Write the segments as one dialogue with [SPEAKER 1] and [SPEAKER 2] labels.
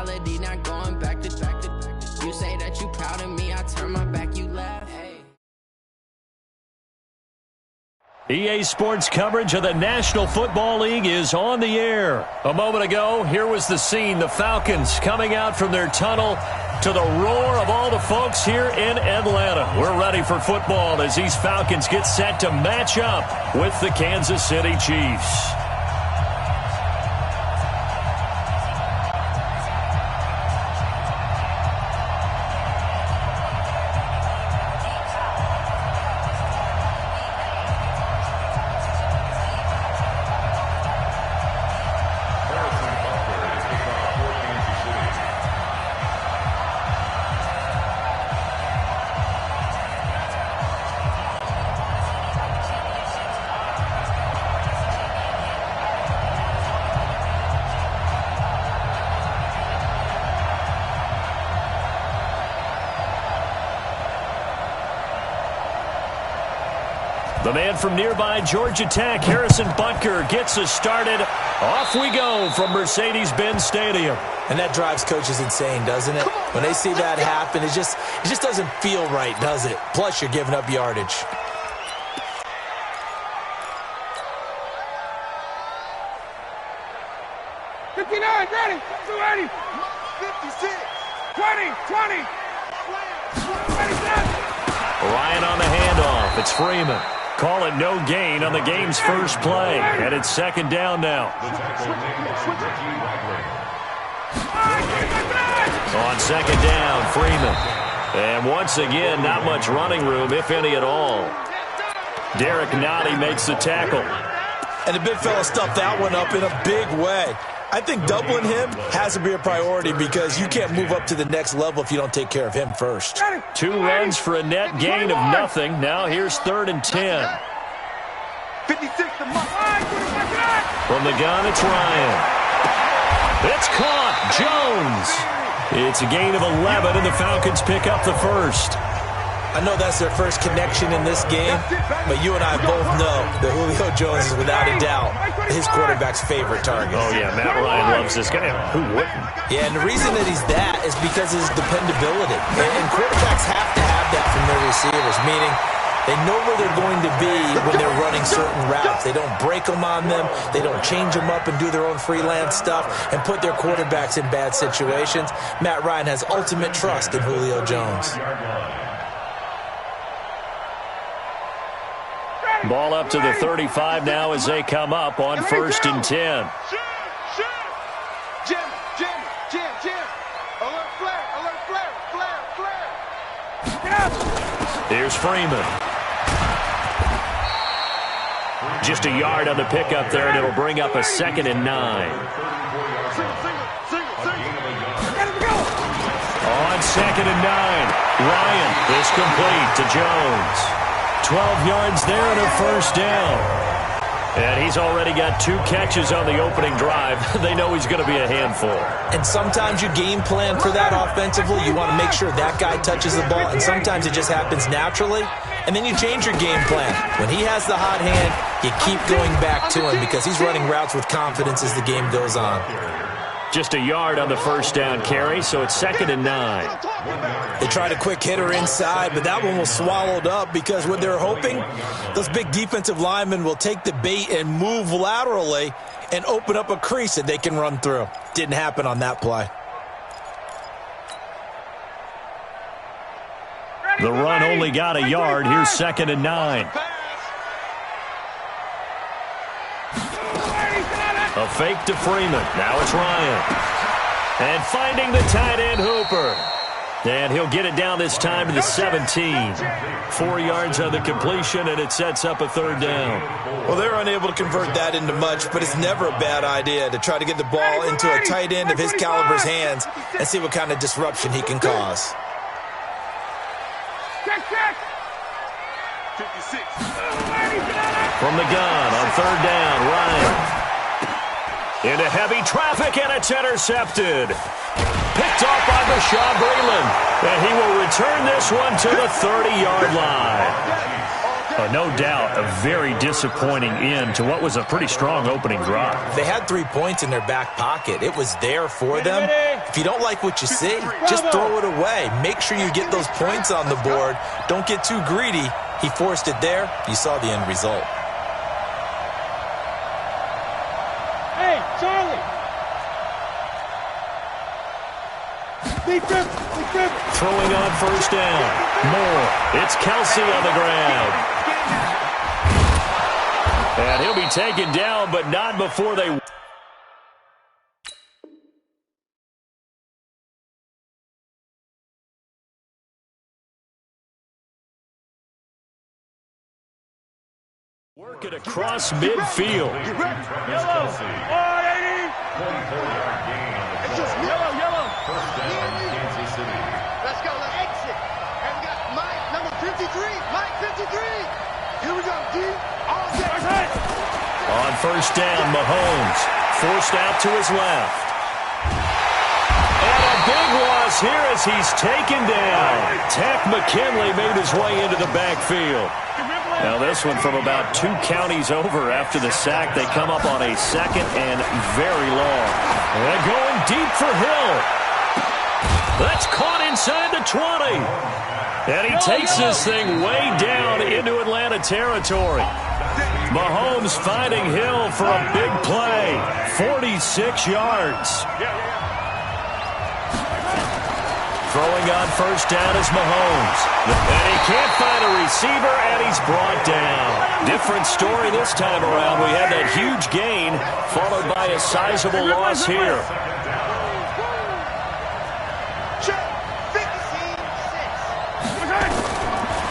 [SPEAKER 1] reality, not going back to. You say that you proud of me, I turn my back, you laugh.
[SPEAKER 2] EA Sports coverage of the National Football League is on the air. A moment ago, here was the scene. The Falcons coming out from their tunnel to the roar of all the folks here in Atlanta. We're ready for football as these Falcons get set to match up with the Kansas City Chiefs. The man from nearby Georgia Tech, Harrison Butker, gets us started. Off we go from Mercedes-Benz Stadium.
[SPEAKER 3] And that drives coaches insane, doesn't it? When they see that happen, it just doesn't feel right, does it? Plus, you're giving up yardage.
[SPEAKER 4] Ready, 280, 56, 20.
[SPEAKER 2] Ryan on the handoff. It's Freeman. Call it no gain on the game's first play. And it's second down now. On second down, Freeman. And once again, not much running room, if any at all. Derek Nottie makes the tackle.
[SPEAKER 3] And the big fella stuffed that one up in a big way. I think doubling him has to be a priority because you can't move up to the next level if you don't take care of him first.
[SPEAKER 2] 2 runs for a net gain of nothing. Now here's 3rd and 10.
[SPEAKER 4] 56 to
[SPEAKER 2] From the gun, it's Ryan. It's caught. Jones. It's a gain of 11, and the Falcons pick up the first.
[SPEAKER 3] I know that's their first connection in this game, but you and I both know that Julio Jones is without a doubt his quarterback's favorite target.
[SPEAKER 2] Oh, yeah, Matt Ryan loves this guy. Who wouldn't?
[SPEAKER 3] Yeah, and the reason that he's that is because of his dependability. And quarterbacks have to have that from their receivers, meaning they know where they're going to be when they're running certain routes. They don't break them on them. They don't change them up and do their own freelance stuff and put their quarterbacks in bad situations. Matt Ryan has ultimate trust in Julio Jones.
[SPEAKER 2] Ball up to the 35 now as they come up on 1st and 10.
[SPEAKER 4] Jim. Alert flare.
[SPEAKER 2] Here's Freeman. Just a yard on the pickup there, and it'll bring up a 2nd and 9. On 2nd and 9, Ryan is complete to Jones. 12 yards there and a first down. And he's already got 2 catches on the opening drive. They know he's going to be a handful.
[SPEAKER 3] And sometimes you game plan for that offensively. You want to make sure that guy touches the ball, and sometimes it just happens naturally. And then you change your game plan. When he has the hot hand, you keep going back to him because he's running routes with confidence as the game goes on.
[SPEAKER 2] Just a yard on the first down carry, so it's 2nd and 9.
[SPEAKER 3] They tried a quick hitter inside, but that one was swallowed up because what they're hoping, those big defensive linemen will take the bait and move laterally and open up a crease that they can run through. Didn't happen on that play.
[SPEAKER 2] The run only got a yard. Here's 2nd and 9. A fake to Freeman. Now it's Ryan. And finding the tight end, Hooper. And he'll get it down this time to the 17. 4 yards on the completion, and it sets up a 3rd down.
[SPEAKER 3] Well, they're unable to convert that into much, but it's never a bad idea to try to get the ball into a tight end of his caliber's hands and see what kind of disruption he can cause.
[SPEAKER 2] From the gun on 3rd down, Ryan. Into heavy traffic, and it's intercepted. Picked off by Bashaud Breeland. And he will return this one to the 30-yard line. No doubt, a very disappointing end to what was a pretty strong opening drive.
[SPEAKER 3] They had 3 points in their back pocket. It was there for them. If you don't like what you see, just throw it away. Make sure you get those points on the board. Don't get too greedy. He forced it there. You saw the end result.
[SPEAKER 4] Hey, Charlie!
[SPEAKER 2] Throwing on first down. Moore. It's Kelsey on the ground. And he'll be taken down, but not before they... work it across midfield.
[SPEAKER 4] Yellow! Oh, 80! Yellow!
[SPEAKER 5] First down, Kansas City. Let's go, let's exit. And we got Mike, number 53. Mike, 53. Here we go, D. All day.
[SPEAKER 2] On first down, Mahomes forced out to his left. And a big loss here as he's taken down. Tech McKinley made his way into the backfield. Now this one from about 2 counties over after the sack. They come up on a second and very long. And going deep for Hill. That's caught inside the 20. And he takes this thing way down into Atlanta territory. Mahomes finding Hill for a big play. 46 yards. Throwing on first down is Mahomes. And he can't find a receiver, and he's brought down. Different story this time around. We had that huge gain, followed by a sizable loss here.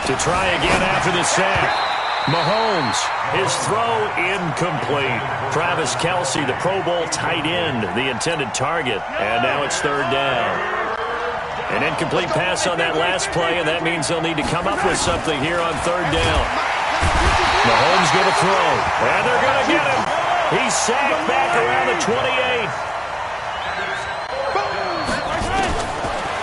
[SPEAKER 2] To try again after the sack. Mahomes, his throw incomplete. Travis Kelsey, the Pro Bowl tight end, the intended target. And now it's third down. An incomplete pass on that last play, and that means they'll need to come up with something here on third down. Mahomes going to throw, and they're going to get him. He's sacked back around the 28.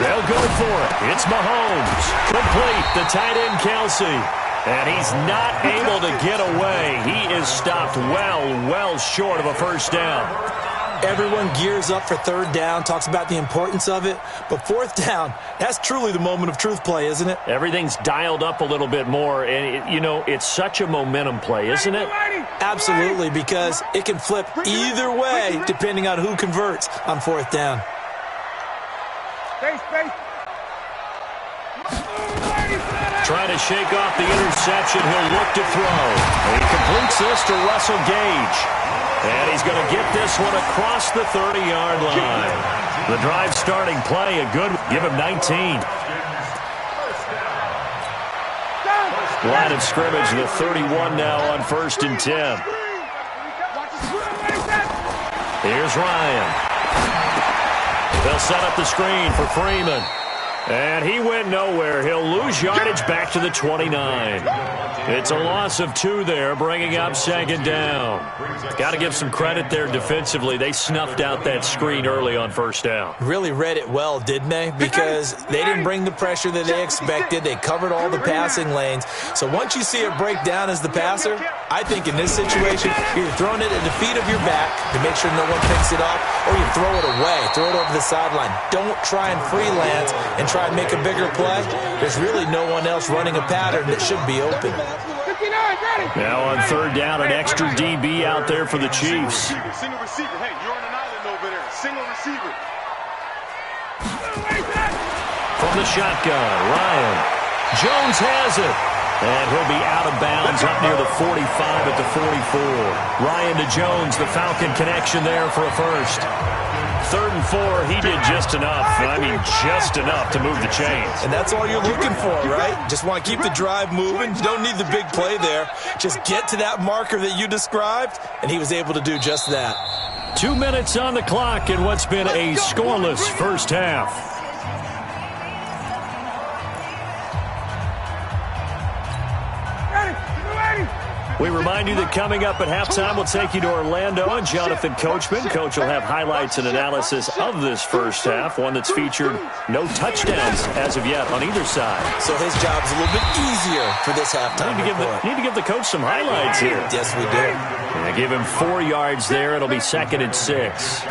[SPEAKER 2] They'll go for it. It's Mahomes. Complete, the tight end Kelsey. And he's not able to get away. He is stopped well short of a first down.
[SPEAKER 3] Everyone gears up for third down, talks about the importance of it. But fourth down, that's truly the moment of truth play, isn't it?
[SPEAKER 2] Everything's dialed up a little bit more. And, it's such a momentum play, isn't it?
[SPEAKER 3] Absolutely, because it can flip either way depending on who converts on fourth down.
[SPEAKER 4] Space.
[SPEAKER 2] Trying to shake off the interception. He'll look to throw. He completes this to Russell Gage. And he's going to get this one across the 30-yard line. The drive starting play, a good one. Give him 19. Line of scrimmage, the 31 now on 1st and 10. Here's Ryan. They'll set up the screen for Freeman. And he went nowhere. He'll lose yardage back to the 29. It's a loss of 2 there, bringing up second down. Got to give some credit there defensively. They snuffed out that screen early on first down.
[SPEAKER 3] Really read it well, didn't they? Because they didn't bring the pressure that they expected. They covered all the passing lanes. So once you see it break down as the passer, I think in this situation, you're either throwing it at the feet of your back to make sure no one picks it up, or you throw it away, throw it over the sideline. Don't try and freelance and try and make a bigger play. There's really no one else running a pattern that should be open.
[SPEAKER 2] Now on third down, an extra DB out there for the Chiefs.
[SPEAKER 4] Single receiver. Hey, you're on an island over there. Single receiver.
[SPEAKER 2] From the shotgun, Ryan. Jones has it. And he'll be out of bounds up near the 45 at the 44. Ryan to Jones, the Falcon connection there for a first. 3rd and 4, he did just enough. I mean, just enough to move the chains.
[SPEAKER 3] And that's all you're looking for, right? Just want to keep the drive moving. You don't need the big play there. Just get to that marker that you described, and he was able to do just that.
[SPEAKER 2] 2 minutes on the clock in what's been a scoreless first half. We remind you that coming up at halftime, we'll take you to Orlando and Jonathan Coachman. Coach will have highlights and analysis of this first half, one that's featured no touchdowns as of yet on either side.
[SPEAKER 3] So his job's a little bit easier for this halftime report.
[SPEAKER 2] Need to give the coach some highlights here.
[SPEAKER 3] Yes, we do.
[SPEAKER 2] Yeah, give him 4 yards there. It'll be 2nd and 6.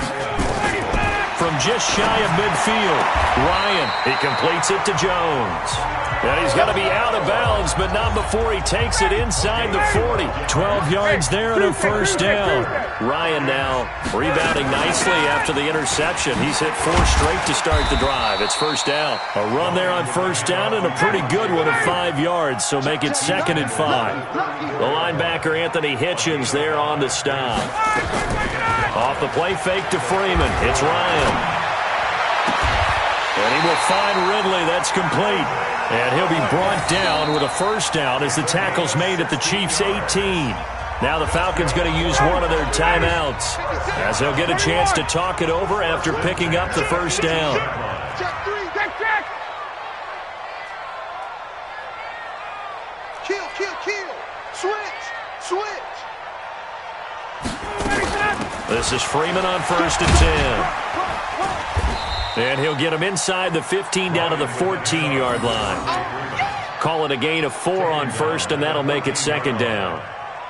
[SPEAKER 2] From just shy of midfield, Ryan, he completes it to Jones. And he's going to be out of bounds, but not before he takes it inside the 40. 12 yards there and a first down. Ryan now rebounding nicely after the interception. He's hit 4 straight to start the drive. It's first down. A run there on first down and a pretty good one of 5 yards, so make it 2nd and 5. The linebacker, Anthony Hitchens, there on the stop. Off the play fake to Freeman. It's Ryan. And he will find Ridley. That's complete. And he'll be brought down with a first down as the tackle's made at the Chiefs' 18. Now the Falcons going to use one of their timeouts as they'll get a chance to talk it over after picking up the first down.
[SPEAKER 5] Check 3, check. Kill. Switch.
[SPEAKER 2] This is Freeman on 1st and 10. And he'll get him inside the 15 down to the 14-yard line. Call it a gain of 4 on first, and that'll make it 2nd down.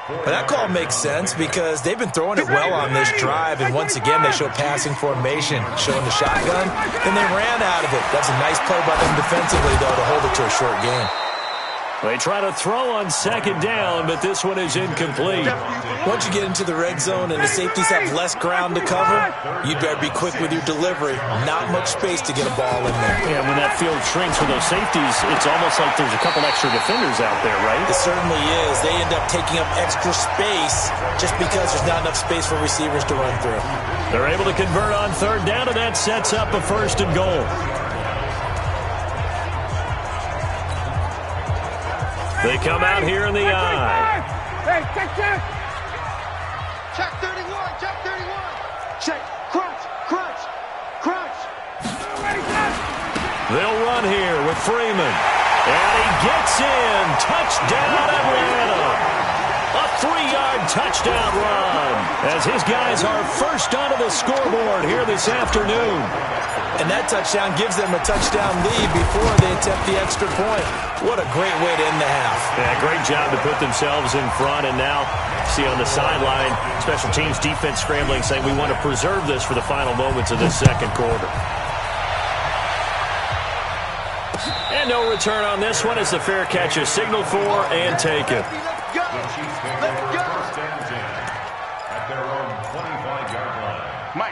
[SPEAKER 3] But that call makes sense because they've been throwing it well on this drive, and once again they show passing formation, showing the shotgun, and they ran out of it. That's a nice play by them defensively, though, to hold it to a short gain.
[SPEAKER 2] They try to throw on 2nd down, but this one is incomplete.
[SPEAKER 3] Once you get into the red zone and the safeties have less ground to cover, you better be quick with your delivery. Not much space to get a ball in there.
[SPEAKER 2] Yeah, when that field shrinks with those safeties, it's almost like there's a couple extra defenders out there, right?
[SPEAKER 3] It certainly is. They end up taking up extra space just because there's not enough space for receivers to run through.
[SPEAKER 2] They're able to convert on 3rd down, and that sets up a 1st and goal. They come out here in the eye.
[SPEAKER 5] Hey, check. Check 31. Check. Crunch.
[SPEAKER 2] They'll run here with Freeman. And he gets in. Touchdown, Atlanta. A 3-yard touchdown run as his guys are first onto the scoreboard here this afternoon.
[SPEAKER 3] And that touchdown gives them a touchdown lead before they attempt the extra point. What a great way to end the half.
[SPEAKER 2] Yeah, great job to put themselves in front. And now, see on the sideline, special teams defense scrambling, saying we want to preserve this for the final moments of this 2nd quarter. And no return on this one as the fair catch is signaled for and taken.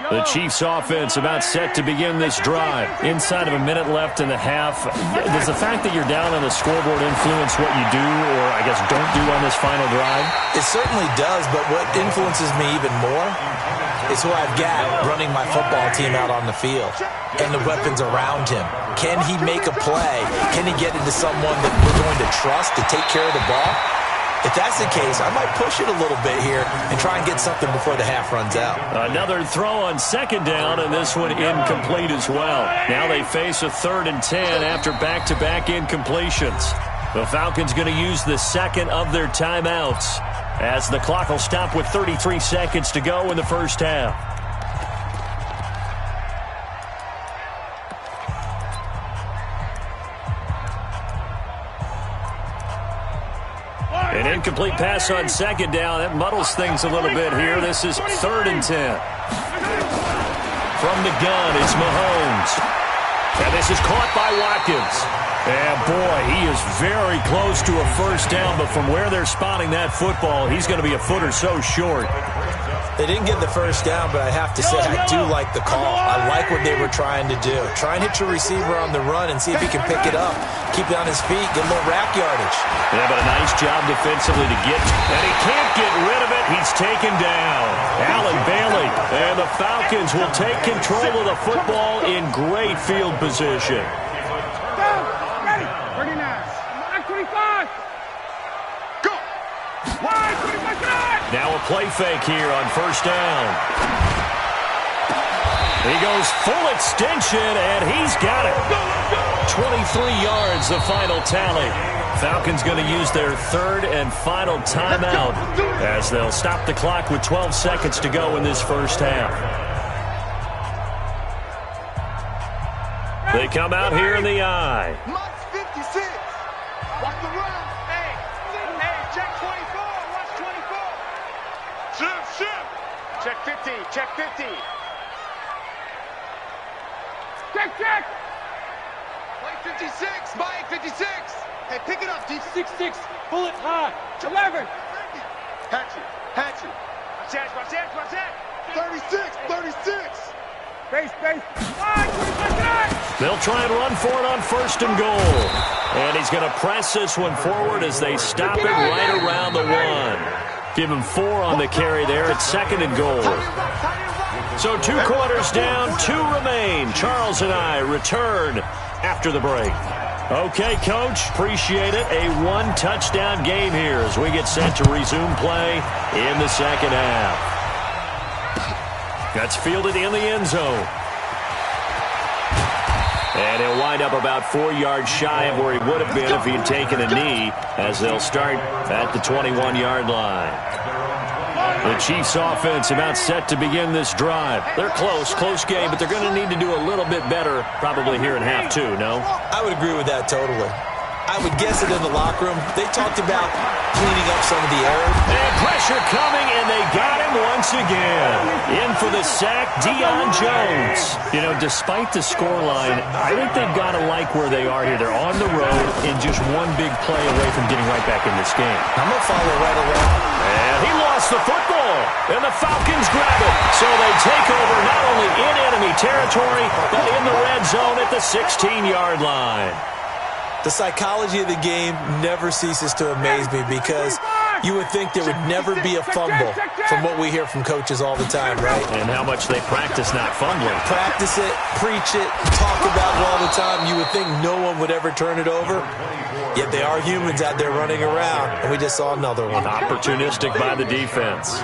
[SPEAKER 2] The Chiefs offense about set to begin this drive. Inside of a minute left in the half. Does the fact that you're down on the scoreboard influence what you do, or I guess don't do on this final drive?
[SPEAKER 3] It certainly does, but what influences me even more is who I've got running my football team out on the field and the weapons around him. Can he make a play? Can he get into someone that we're going to trust to take care of the ball? If that's the case, I might push it a little bit here and try and get something before the half runs out.
[SPEAKER 2] Another throw on 2nd down, and this one incomplete as well. Now they face a 3rd and 10 after back-to-back incompletions. The Falcons going to use the 2nd of their timeouts as the clock will stop with 33 seconds to go in the first half. An incomplete pass on 2nd down. That muddles things a little bit here. This is 3rd and 10. From the gun, it's Mahomes. And this is caught by Watkins. And, boy, he is very close to a first down, but from where they're spotting that football, he's going to be a foot or so short.
[SPEAKER 3] They didn't get the first down, but I have to say I do like the call. I like what they were trying to do. Try and hit your receiver on the run and see if he can pick it up. Keep it on his feet, get a little rack yardage.
[SPEAKER 2] Yeah, but a nice job defensively to get. And he can't get rid of it. He's taken down. Allen Bailey. And the Falcons will take control of the football in great field position.
[SPEAKER 5] Ready. 39. 25. Go. Wide. 25.
[SPEAKER 2] Now a play fake here on first down. He goes full extension, and he's got it. 23 yards, the final tally. Falcons going to use their third and final timeout as they'll stop the clock with 12 seconds to go in this first half. They come out here in the I.
[SPEAKER 5] Mike's 56. Watch the run. Hey, check 24. Watch 24. Shift. Check 50. Check 50. Check. Mike 56. Mike 56. Hey, pick it up, D.
[SPEAKER 6] 6-6. Pull it high. 11.
[SPEAKER 5] Hatchet. Watch that. 36. Base.
[SPEAKER 2] They'll try and run for it on first and goal. And he's going to press this one forward as they stop it right around the 1. Give him 4 on the carry there. It's second and goal. So 2 quarters down, 2 remain. Charles and I return after the break. Okay, Coach, appreciate it. A 1-touchdown game here as we get set to resume play in the second half. That's fielded in the end zone. And he'll wind up about 4 yards shy of where he would have been if he had taken a knee as they'll start at the 21-yard line. The Chiefs offense about set to begin this drive. They're close game, but they're going to need to do a little bit better probably here in half 2, no?
[SPEAKER 3] I would agree with that totally. I would guess it in the locker room. They talked about cleaning up some of the errors.
[SPEAKER 2] And pressure coming, and they got him once again. In for the sack, Deion Jones. You know, despite the scoreline, I think they've got to like where they are here. They're on the road and just one big play away from getting right back in this game.
[SPEAKER 3] I'm going to follow right along.
[SPEAKER 2] And he lost the football, and the Falcons grab it. So they take over not only in enemy territory, but in the red zone at the 16-yard line.
[SPEAKER 3] The psychology of the game never ceases to amaze me because you would think there would never be a fumble from what we hear from coaches all the time, right?
[SPEAKER 2] And how much they practice not fumbling.
[SPEAKER 3] Practice it, preach it, talk about it all the time. You would think no one would ever turn it over. Yet they are humans out there running around, and we just saw another one.
[SPEAKER 2] Opportunistic by the defense.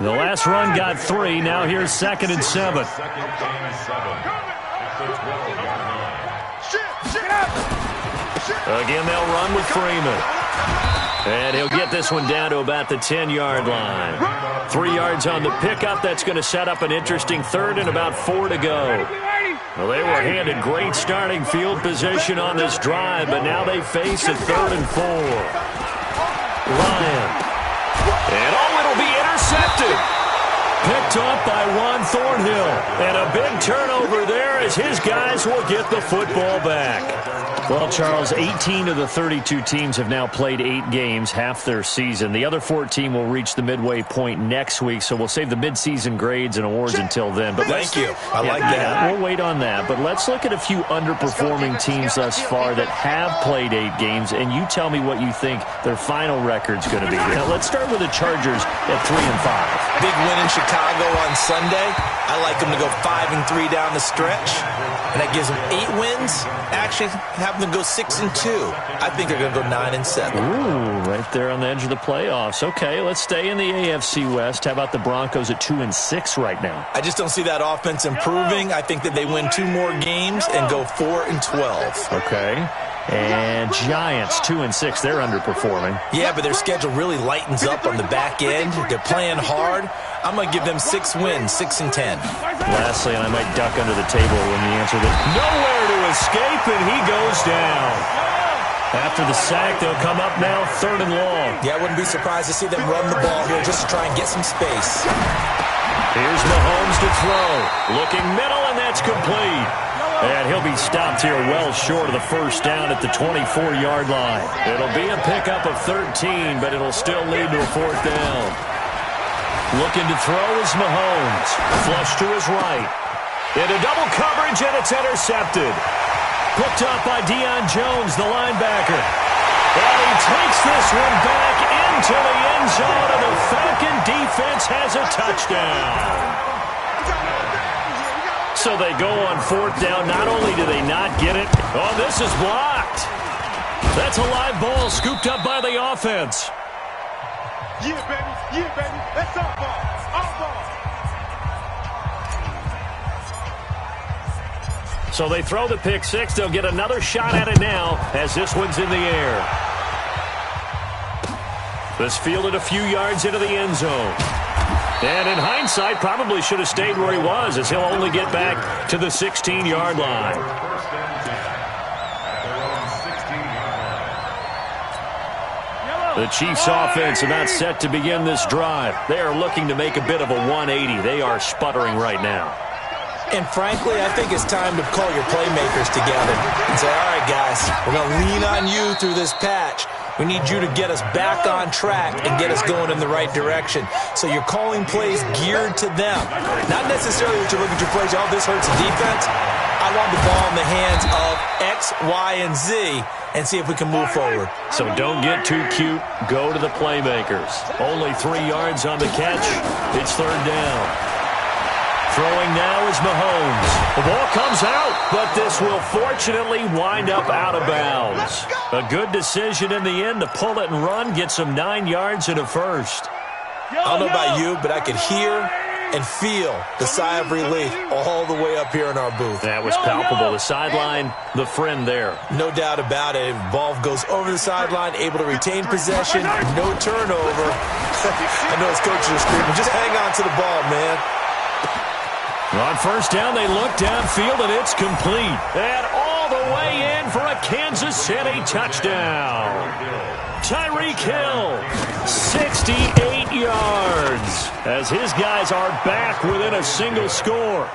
[SPEAKER 2] The last run got 3. Now here's 2nd and 7. Again, they'll run with Freeman. And he'll get this one down to about the 10-yard line. 3 yards on the pickup. That's going to set up an interesting 3rd and about 4 to go. Well, they were handed great starting field position on this drive, but now they face a 3rd and 4. Ryan. And it'll be intercepted. Picked up by Juan Thornhill. And a big turnover there as his guys will get the football back. Well, Charles, 18 of the 32 teams have now played 8 games, half their season. The other 14 will reach the midway point next week, so we'll save the midseason grades and awards until then. But
[SPEAKER 3] thank you. I like that.
[SPEAKER 2] We'll wait on that. But let's look at a few underperforming teams thus far that have played 8 games, and you tell me what you think their final record's going to be. Now, let's start with the Chargers at 3-5.
[SPEAKER 3] Big win in Chicago on Sunday. I like them to go 5-3 down the stretch, and that gives them 8 wins. Actually, have them go 6-2. I think they're going to go 9-7.
[SPEAKER 2] Ooh, right there on the edge of the playoffs. Okay, let's stay in the AFC West. How about the Broncos at 2-6 right now?
[SPEAKER 3] I just don't see that offense improving. I think that they win 2 more games and go 4-12.
[SPEAKER 2] Okay. And Giants 2-6. They're underperforming.
[SPEAKER 3] Yeah, but their schedule really lightens up on the back end. They're playing hard. I'm going to give them 6 wins, 6-10.
[SPEAKER 2] Lastly, and I might duck under the table when you answer this. Nowhere to escape, and he goes down. After the sack, they'll come up now 3rd and long.
[SPEAKER 3] Yeah, I wouldn't be surprised to see them run the ball here just to try and get some space.
[SPEAKER 2] Here's Mahomes to throw. Looking middle, and that's complete. And he'll be stopped here well short of the first down at the 24-yard line. It'll be a pickup of 13, but it'll still lead to a 4th down. Looking to throw is Mahomes. Flush to his right. Into double coverage, and it's intercepted. Picked up by Deion Jones, the linebacker. And he takes this one back into the end zone, and the Falcon defense has a touchdown. So they go on 4th down. Not only do they not get it, this is blocked. That's a live ball scooped up by the offense.
[SPEAKER 5] Yeah, baby. That's our ball. Our ball.
[SPEAKER 2] So they throw the pick six. They'll get another shot at it now as this one's in the air. This fielded a few yards into the end zone. And in hindsight, probably should have stayed where he was, as he'll only get back to the 16-yard line. The Chiefs' offense about set to begin this drive. They are looking to make a bit of a 180. They are sputtering right now.
[SPEAKER 3] And frankly, I think it's time to call your playmakers together and say, all right, guys, we're going to lean on you through this patch. We need you to get us back on track and get us going in the right direction. So you're calling plays geared to them. Not necessarily that you look at your plays, oh, this hurts the defense. I want the ball in the hands of X, Y, and Z and see if we can move forward.
[SPEAKER 2] So don't get too cute. Go to the playmakers. Only 3 yards on the catch. It's third down. Throwing now is Mahomes. The ball comes out, but this will fortunately wind up out of bounds. A good decision in the end to pull it and run, get some 9 yards and a first.
[SPEAKER 3] I don't know about you, but I could hear and feel the sigh of relief all the way up here in our booth.
[SPEAKER 2] That was palpable. The sideline, the friend there.
[SPEAKER 3] No doubt about it. Ball goes over the sideline, able to retain possession, no turnover. I know his coaches are screaming, just hang on to the ball, man.
[SPEAKER 2] On first down, they look downfield, and it's complete. And all the way in for a Kansas City touchdown. Tyreek Hill, 68 yards, as his guys are back within a single score.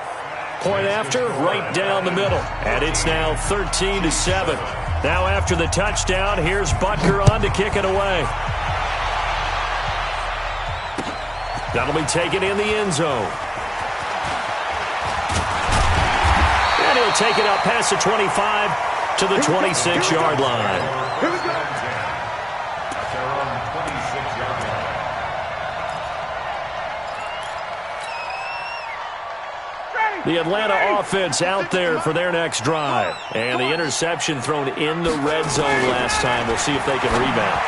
[SPEAKER 2] Point after, right down the middle. And it's now 13-7. Now after the touchdown, here's Butker on to kick it away. That'll be taken in the end zone. And he'll take it up past the 25 to the 26-yard line.
[SPEAKER 4] Here we go. At their own 26-yard line.
[SPEAKER 2] The Atlanta offense out there for their next drive. And the interception thrown in the red zone last time. We'll see if they can rebound.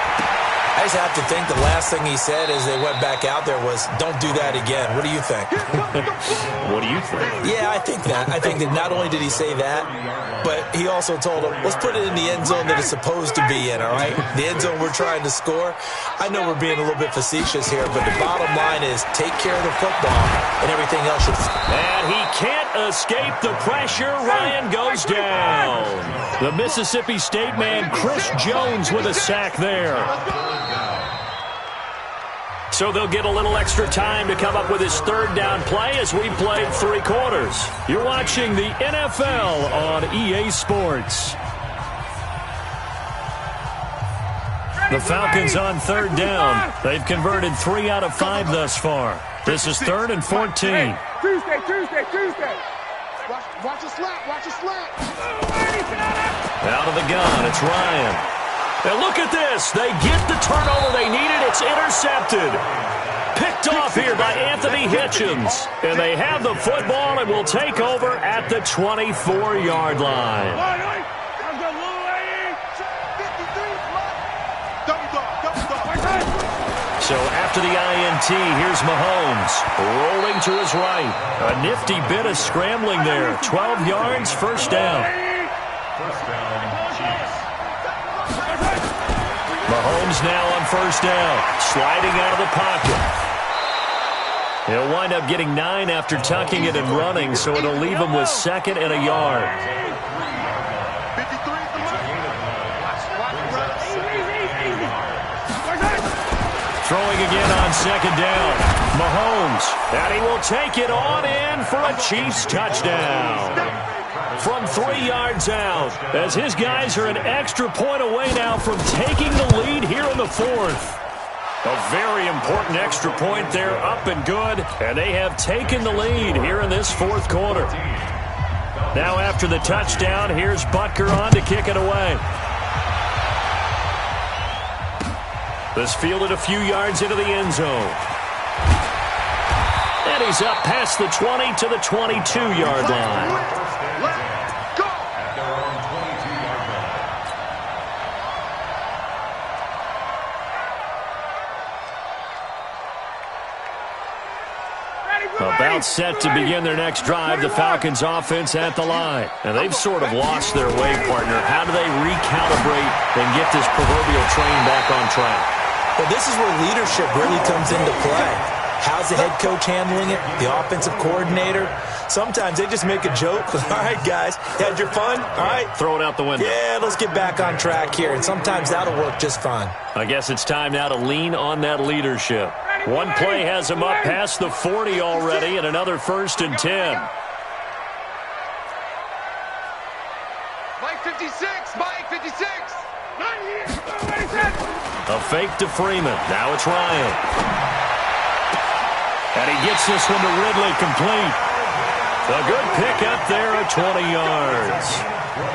[SPEAKER 3] I just have to think the last thing he said as they went back out there was, don't do that again. What do you think?
[SPEAKER 2] What do you think?
[SPEAKER 3] Yeah, I think that. I think that not only did he say that, but he also told them, let's put it in the end zone that it's supposed to be in, all right? The end zone we're trying to score. I know we're being a little bit facetious here, but the bottom line is take care of the football and everything else should...
[SPEAKER 2] And he can't escape the pressure. Ryan goes down. The Mississippi State man, Chris Jones, with a sack there. So they'll get a little extra time to come up with his third down play as we played 3 quarters. You're watching the NFL on EA Sports. The Falcons on third down. They've converted 3 out of 5 thus far. This is 3rd and 14.
[SPEAKER 6] Tuesday.
[SPEAKER 5] Watch a slap, watch a slap.
[SPEAKER 2] Out of the gun, it's Ryan. Now look at this. They get the turnover they needed. It's intercepted. Picked off here by Anthony Hitchens. And they have the football and will take over at the 24-yard line. So after the INT, here's Mahomes rolling to his right. A nifty bit of scrambling there. 12 yards, first down.
[SPEAKER 4] First down, Chiefs.
[SPEAKER 2] Mahomes now on first down, sliding out of the pocket. He'll wind up getting 9 after tucking it and running, so it'll leave him with 2nd and a yard.
[SPEAKER 5] 53 at the line.
[SPEAKER 2] Throwing again on 2nd down. Mahomes, and he will take it on in for a Chiefs touchdown. From 3 yards out, as his guys are an extra point away now from taking the lead here in the 4th. A very important extra point there, up and good, and they have taken the lead here in this 4th quarter. Now after the touchdown, here's Butker on to kick it away. This fielded a few yards into the end zone. And he's up past the 20 to the 22-yard line. About set to begin their next drive, the Falcons offense at the line. And they've sort of lost their way, partner. How do they recalibrate and get this proverbial train back on track?
[SPEAKER 3] Well, this is where leadership really comes into play. How's the head coach handling it? The offensive coordinator? Sometimes they just make a joke. All right, guys, had your fun? All right.
[SPEAKER 2] Throw it out the window.
[SPEAKER 3] Yeah, let's get back on track here. And sometimes that'll work just fine.
[SPEAKER 2] I guess it's time now to lean on that leadership. One play has him up past the 40 already, and another 1st and 10.
[SPEAKER 5] Mike 56, Mike 56.
[SPEAKER 2] A fake to Freeman. Now it's Ryan. And he gets this one to Ridley complete. A good pick up there at 20 yards.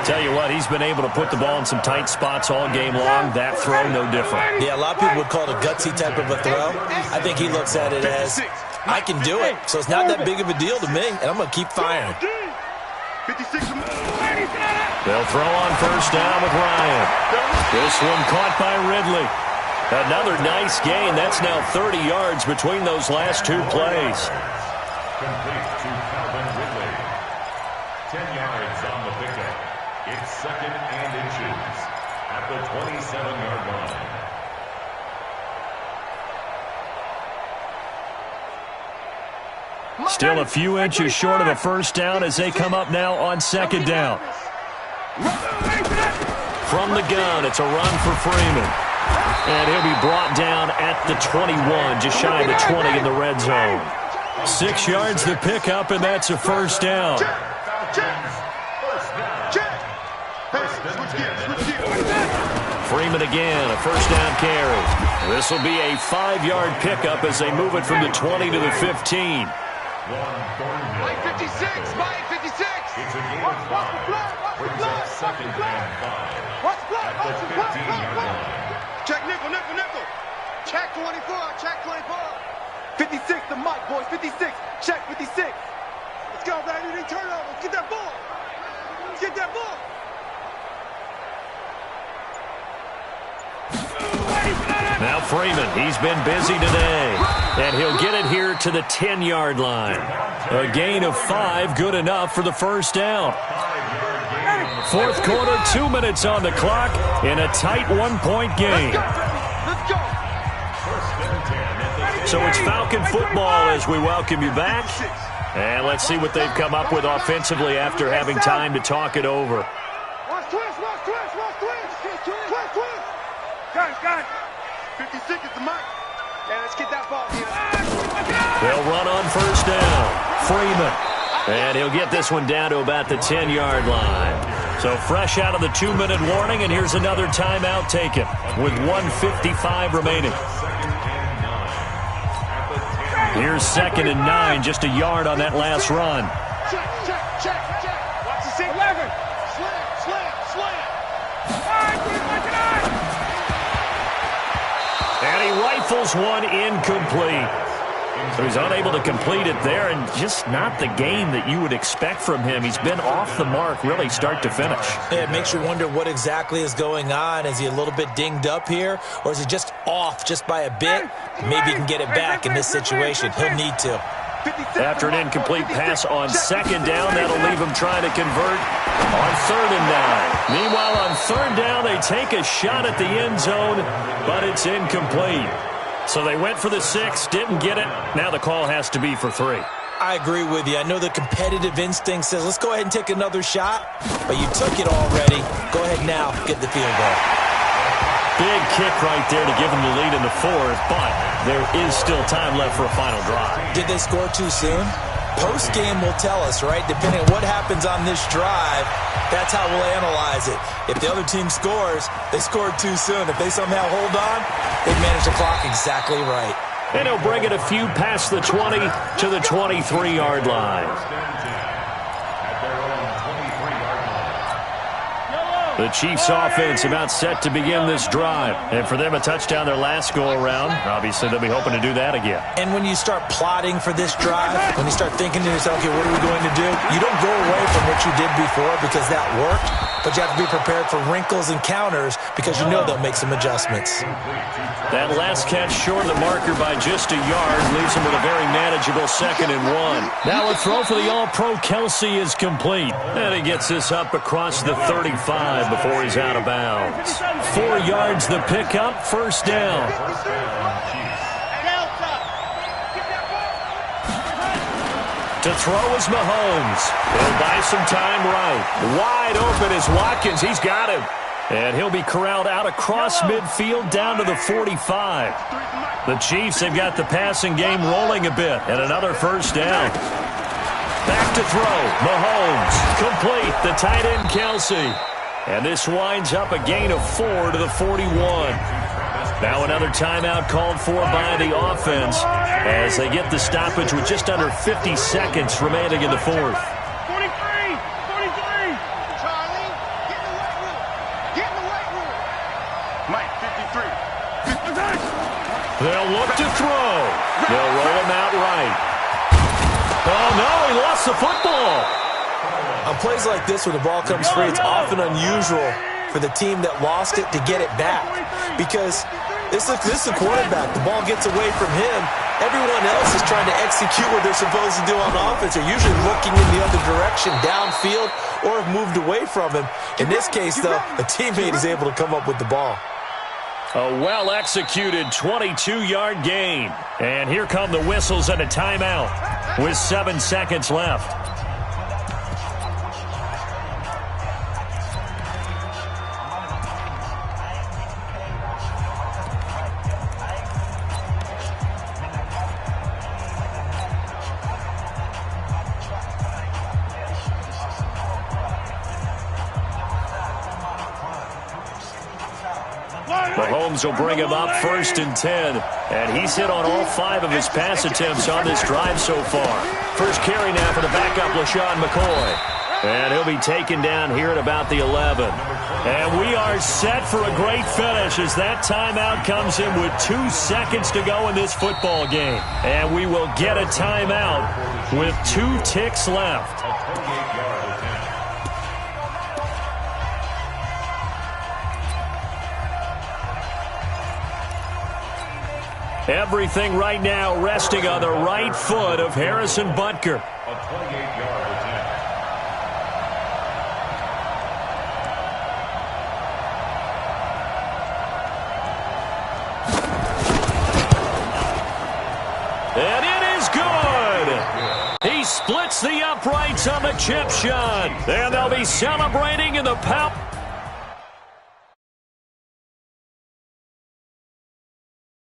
[SPEAKER 2] Tell you what, he's been able to put the ball in some tight spots all game long. That throw, no different.
[SPEAKER 3] Yeah, a lot of people would call it a gutsy type of a throw. I think he looks at it as, I can do it. So it's not that big of a deal to me, and I'm going to keep firing.
[SPEAKER 5] 56.
[SPEAKER 2] They'll throw on 1st down with Ryan. This one caught by Ridley. Another nice gain. That's now 30 yards between those last 2 plays.
[SPEAKER 7] Complete to Calvin Ridley. 10 yards on the pickup. It's 2nd and inches at the 27-yard line.
[SPEAKER 2] Still a few inches short of a 1st down as they come up now on 2nd down. From the gun, it's a run for Freeman. And he'll be brought down at the 21, just shy of the 20 in the red zone. 6 yards the pickup, and that's a 1st down. Freeman again, a 1st down carry. This will be a 5-yard pickup as they move it from the 20 to the 15.
[SPEAKER 5] Mike 56, Mike 56.
[SPEAKER 7] It's a game of 5. Brings up 2nd and 5 at the 15-yard line.
[SPEAKER 5] Check nickel, nickel, nickel. Check 24, check 24. 56 to Mike, boys, 56. Check 56. Let's go, baby. They turn over. Let's get that ball. Let's get that ball.
[SPEAKER 2] Now Freeman, he's been busy today. And he'll get it here to the 10-yard line. A gain of 5, good enough for the 1st down. 4th quarter, 2 minutes on the clock in a tight 1-point game.
[SPEAKER 5] Let's go.
[SPEAKER 2] So it's Falcon football as we welcome you back. And let's see what they've come up with offensively after having time to talk it over.
[SPEAKER 5] Watch twist, watch twist, watch twist. Twist, twist. Got it. 56 is the Mike. Yeah, let's get that ball here.
[SPEAKER 2] They'll run on 1st down. Freeman. And he'll get this one down to about the 10-yard line. So fresh out of the 2-minute warning, and here's another timeout taken with 1:55 remaining. Here's 2nd and 9, just a yard on that last run.
[SPEAKER 5] Check. Watch the 6. 11. Slam.
[SPEAKER 2] And he rifles one incomplete. So he's unable to complete it there, and just not the game that you would expect from him. He's been off the mark, really, start to finish.
[SPEAKER 3] Yeah, it makes you wonder what exactly is going on. Is he a little bit dinged up here, or is he just off just by a bit? Maybe he can get it back in this situation. He'll need to.
[SPEAKER 2] After an incomplete pass on 2nd down, that'll leave him trying to convert on 3rd and 9. Meanwhile, on 3rd down, they take a shot at the end zone, but it's incomplete. So they went for the 6, didn't get it. Now the call has to be for 3.
[SPEAKER 3] I agree with you. I know the competitive instinct says, let's go ahead and take another shot, but you took it already. Go ahead now, get the field goal.
[SPEAKER 2] Big kick right there to give them the lead in the 4th, but there is still time left for a final drive.
[SPEAKER 3] Did they score too soon? Post-game will tell us, right? Depending on what happens on this drive, that's how we'll analyze it. If the other team scores, they scored too soon. If they somehow hold on, they've managed the clock exactly right.
[SPEAKER 2] And he'll bring it a few past the 20 to the 23-yard line.
[SPEAKER 7] At their own 23-yard line.
[SPEAKER 2] The Chiefs offense about set to begin this drive. And for them, a touchdown their last go-around. Obviously, they'll be hoping to do that again.
[SPEAKER 3] And when you start plotting for this drive, when you start thinking to yourself, okay, what are we going to do? You don't go away from what you did before because that worked, but you have to be prepared for wrinkles and counters because you know they'll make some adjustments.
[SPEAKER 2] That last catch short of the marker by just a yard leaves him with a very manageable 2nd and 1. Now a throw for the All-Pro Kelsey is complete. And he gets this up across the 35 before he's out of bounds. 4 yards the pickup, 1st down. To throw is Mahomes. He'll buy some time right. Wide open is Watkins. He's got him. And he'll be corralled out across midfield down to the 45. The Chiefs have got the passing game rolling a bit. And another 1st down. Back to throw. Mahomes. Complete. The tight end, Kelsey. And this winds up a gain of 4 to the 41. Now another timeout called for by the offense as they get the stoppage with just under 50 seconds remaining in the 4th.
[SPEAKER 6] 43! 43!
[SPEAKER 5] Charlie, get in the weight room. Get in the weight room.
[SPEAKER 4] Mike, 53.
[SPEAKER 2] They'll look to throw. They'll roll him out right. Oh, no, he lost the football.
[SPEAKER 3] On plays like this, when the ball comes free, it's often unusual for the team that lost it to get it back because this is a quarterback. The ball gets away from him. Everyone else is trying to execute what they're supposed to do on offense. They're usually looking in the other direction, downfield, or have moved away from him. In this case, though, a teammate is able to come up with the ball.
[SPEAKER 2] A well-executed 22-yard gain. And here come the whistles and a timeout with 7 seconds left. Mahomes will bring him up 1st and 10. And he's hit on all 5 of his pass attempts on this drive so far. First carry now for the backup, LaShawn McCoy. And he'll be taken down here at about the 11. And we are set for a great finish as that timeout comes in with 2 seconds to go in this football game. And we will get a timeout with 2 ticks left. Everything right now resting on the right foot of Harrison Butker.
[SPEAKER 7] A 28-yard attempt.
[SPEAKER 2] And it is good. He splits the uprights on the chip shot. And they'll be celebrating in the power.